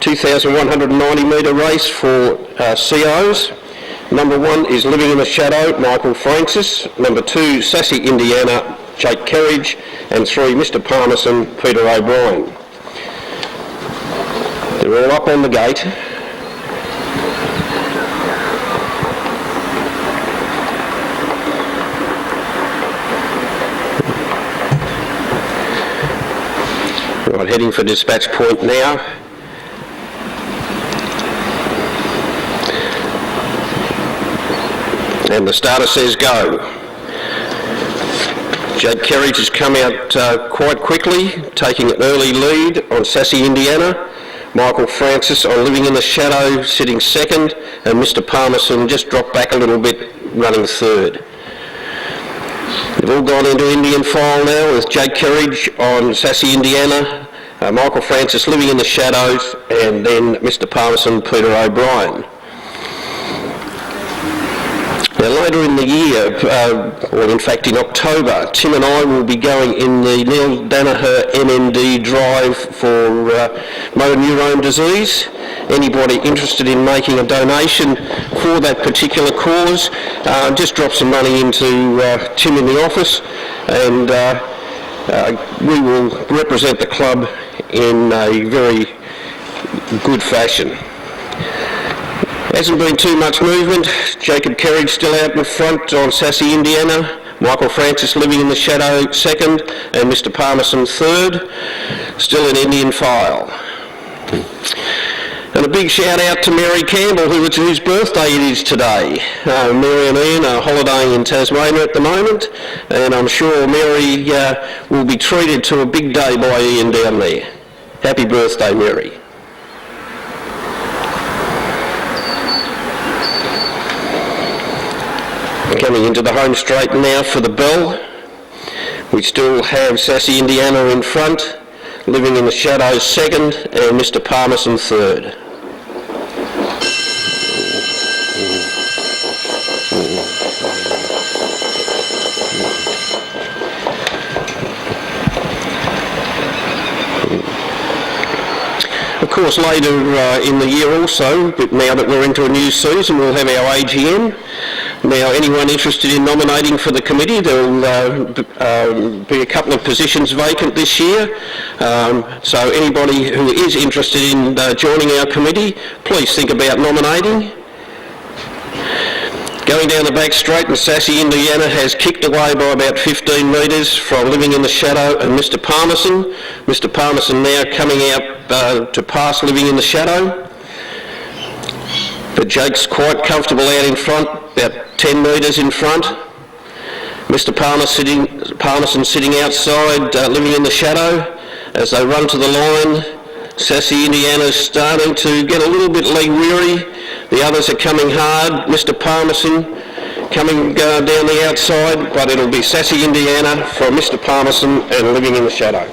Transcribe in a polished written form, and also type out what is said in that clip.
2,190 metre race for COs. Number 1 is Living in the Shadow, Michael Francis. Number 2, Sassy Indiana, Jake Kerridge. And 3, Mr Palmerston, Peter O'Brien. They're all up on the gate. Right, heading for dispatch point now. And the starter says go. Jake Kerridge has come out quite quickly, taking an early lead on Sassy Indiana. Michael Francis on Living in the Shadow sitting second, and Mr Palmerston just dropped back a little bit, running third. They've all gone into Indian file now with Jake Kerridge on Sassy Indiana, Michael Francis Living in the Shadows, and then Mr Palmerston, Peter O'Brien. Now later in the year, or in fact in October, Tim and I will be going in the Neil Danaher MND drive for motor neurone disease. Anybody interested in making a donation for that particular cause, just drop some money into Tim in the office, and we will represent the club in a very good fashion. Hasn't been too much movement. Jacob Kerridge still out in front on Sassy Indiana, Michael Francis Living in the Shadow second, and Mr Palmerston third, still in Indian file. And a big shout out to Mary Campbell, whose birthday it is today. Mary and Ian are holidaying in Tasmania at the moment, and I'm sure Mary will be treated to a big day by Ian down there. Happy birthday, Mary. Coming into the home straight now for the bell. We still have Sassy Indiana in front, Living in the Shadows second, and Mr Palmerston third. Of course, later in the year also, now that we're into a new season, we'll have our AGM. Now, anyone interested in nominating for the committee, there will be a couple of positions vacant this year. So anybody who is interested in joining our committee, please think about nominating. Going down the back straight, and Sassy Indiana has kicked away by about 15 metres from Living in the Shadow and Mr Palmerston. Mr Palmerston now coming out to pass Living in the Shadow. But Jake's quite comfortable out in front, about 10 metres in front. Mr Palmerston sitting outside, Living in the Shadow. As they run to the line, Sassy Indiana's starting to get a little bit leg weary. The others are coming hard. Mr Palmerston coming down the outside, but it'll be Sassy Indiana from Mr Palmerston and Living in the Shadow.